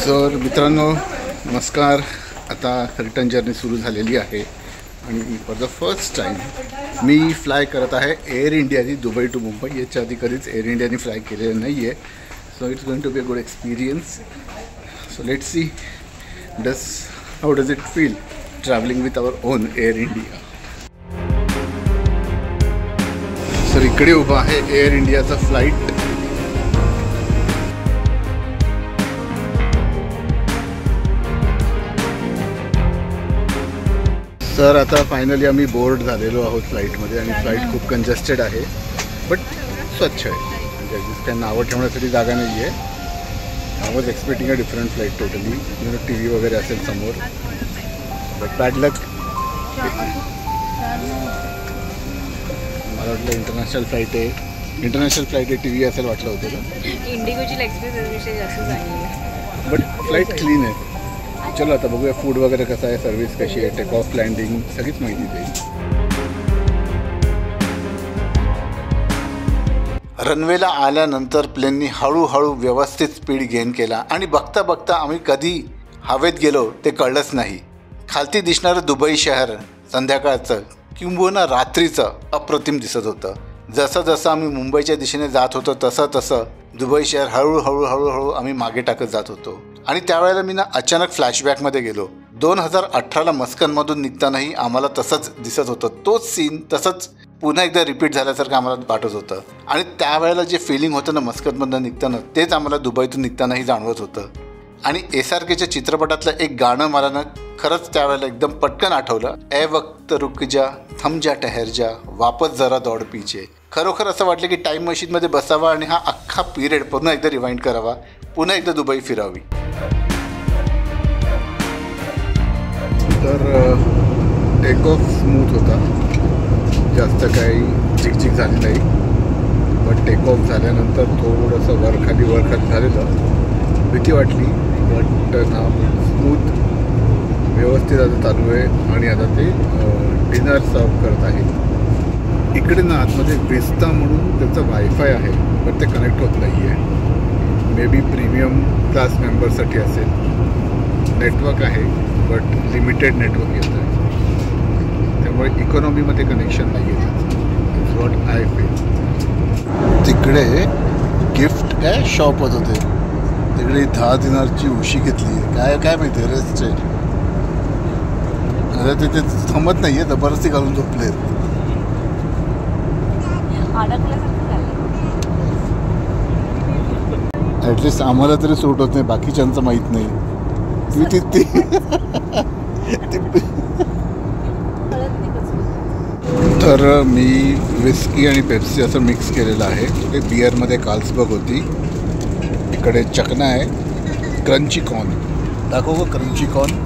तर मित्रांनो नमस्कार. आता रिटर्न जर्नी सुरू झालेली आहे आणि for the first time me fly करत आहे एअर इंडियानी दुबई टू मुंबई. याच्या आधी कधीच एअर इंडियानी फ्लाय केलेलं नाही आहे. So it's going to be a good experience. So let's see how does it feel travelling with our own Air India. Sir इकडे उभा आहे एअर इंडियाचा फ्लाईट. सर आता फायनली आम्ही बोर्ड झालेलो आहोत फ्लाईटमध्ये आणि फ्लाईट खूप कंजेस्टेड आहे बट स्वच्छ आहे. म्हणजे काही नावं ठेवण्यासाठी जागा नाही आहे. I was expecting a different flight totally. T V वगैरे असेल समोर बट बॅड लक. मला वाटलं इंटरनॅशनल फ्लाईट आहे टी व्ही असेल वाटलं होतं का. इंडिगोची एक्सप्रेस विषय जास्त चांगली बट फ्लाईट क्लीन आहे. चलो आता बघूया फूड वगैरे कसं आहे, सर्व्हिस कशी आहे, टेक ऑफ लँडिंग सगळीच माहिती देईल. रनवेला आल्यानंतर प्लेननी हळूहळू व्यवस्थित स्पीड गेन केला आणि बघता बघता आम्ही कधी हवेत गेलो ते कळलंच नाही. खालती दिसणारं दुबई शहर संध्याकाळचं किंबहुना रात्रीचं अप्रतिम दिसत होतं. जसं जसं आम्ही मुंबईच्या दिशेने जात होतो तसं दुबई शहर हळूहळू आम्ही मागे टाकत जात होतो. आणि त्यावेळेला मी अचानक फ्लॅशबॅकमध्ये गेलो. 2018ला मस्कतमधून निघतानाही आम्हाला तसंच दिसत होतं. तोच सीन तसंच पुन्हा एकदा रिपीट झाल्यासारखं आम्हाला वाटत होतं. आणि त्यावेळेला जे फिलिंग होतं ना मस्कतमधनं निघताना तेच आम्हाला दुबईतून निघतानाही जाणवत होतं. आणि SRKच्या चित्रपटातलं एक गाणं मला खरंच त्यावेळेला एकदम पटकन आठवलं. ए वक्त रुक जा, थम जा, ठहर जा, वापस जरा दौड पीछे. खरोखर असं वाटलं की टाईम मशीनमध्ये बसावा आणि हा अख्खा पिरियड पुन्हा एकदा रिवाइंड करावा, पुन्हा एकदा दुबई फिरावी. तर टेक ऑफ स्मूथ होता. जास्त काही झिकझिक झाली नाही. बट टेक ऑफ झाल्यानंतर थोडंसं वरखाली झालेलं, भीती वाटली. बट ना स्मूथ व्यवस्थित आता चालू आहे. आणि आता ते डिनर सर्व करत आहे. इकडे ना आतमध्ये वेस्ता म्हणून त्याचं वायफाय आहे पण ते कनेक्ट होत नाही आहे. मे बी प्रीमियम क्लास मेंबरसाठी असेल. नेटवर्क आहे बट लिमिटेड नेटवर्क येतं आहे. त्यामुळे इकॉनॉमीमध्ये कनेक्शन नाही येतं. It's what I feel. तिकडे गिफ्ट काय शॉप होते. तिकडे 10 दिनारची उशी घेतली. काय माहिती आहे रेस्टचे. अरे तिथे थांबत नाही आहे. जबरदस्ती घालून झोपले. ॲटलिस्ट आम्हाला तरी सूट होत नाही. बाकीच्यांचं माहीत नाही. तर मी विस्की आणि पेप्सी असं मिक्स केलेलं आहे. ते बिअरमध्ये कार्ल्सबर्ग होती. इकडे चकना आहे. क्रंची कॉर्न दाखव ग. क्रंची कॉर्न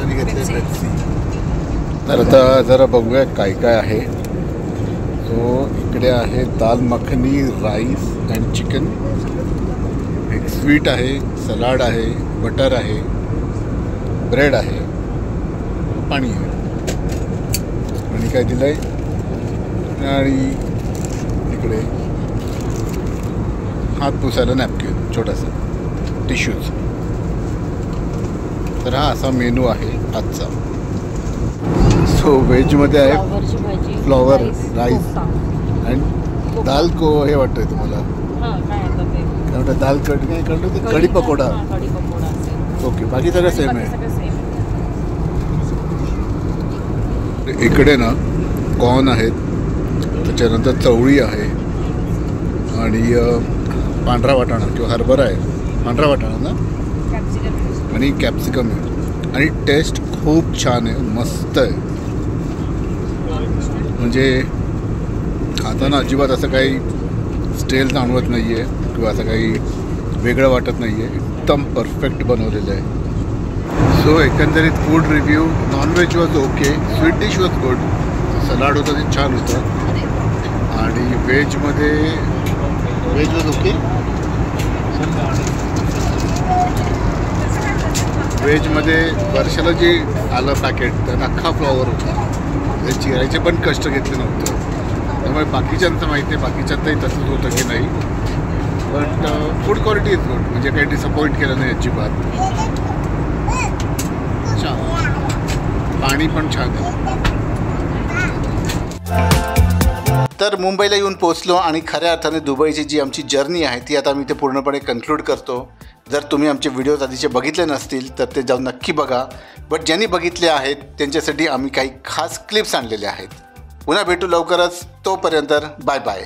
घेतले पेप्सी. तर आता जरा बघूया काय काय आहे. सो इकडे आहे दाल मखनी, राईस अँड चिकन. एक स्वीट आहे, सलाड आहे, बटर आहे, ब्रेड आहे, पाणी आहे. आणि काय दिलं आहे. आणि इकडे हात पुसायला नॅपकिन छोटासा टिश्यूज. तर हा असा मेनू आहे आजचा. सो व्हेजमध्ये आहे फ्लॉवर राईस अँड दाल को हे वाटतंय तुम्हाला काय वाटतं. दाल कढी काय कळलं ते कढी पकोडा. ओके बाकी सगळं सेम आहे. इकडे ना कॉर्न आहेत. त्याच्यानंतर चवळी आहे आणि पांढरा वाटाणा किंवा हरभरा आहे. पांढरा वाटाणा ना आणि कॅप्सिकम आहे. आणि टेस्ट खूप छान आहे. मस्त आहे. म्हणजे खाताना अजिबात असं काही स्टेल जाणवत नाही आहे किंवा असं काही वेगळं वाटत नाही आहे. एकदम परफेक्ट बनवलेलं आहे. सो एकंदरीत food review. Non veg was okay. Sweet dish was good. Salad होतं ते छान होतं. आणि व्हेज वॉज ओके. व्हेजमध्ये वर्षाला जे आलं पॅकेट त्यात अख्खा फ्लॉवर होता. चिरायचे पण कष्ट घेतले नव्हते. त्यामुळे बाकीच्यांचं माहिती आहे, बाकीच्यांचंही तसंच होतं की नाही. But food quality is good, म्हणजे काही डिसअपॉइंट केलं नाही अजिबात. छान, पाणी पण छान आहे. तर मुंबईला येऊन पोचलो आणि खऱ्या अर्थाने दुबईची जी आमची जर्नी आहे ती आता मी ते पूर्णपणे कन्क्लूड करतो. जर तुम्ही आमचे व्हिडिओज आधीचे बघितले नसतील तर ते जाऊन नक्की बघा. बट ज्यांनी बघितले आहेत त्यांच्यासाठी आम्ही काही खास क्लिप्स आणलेले आहेत. पुन्हा भेटू लवकरच. तोपर्यंत बाय बाय.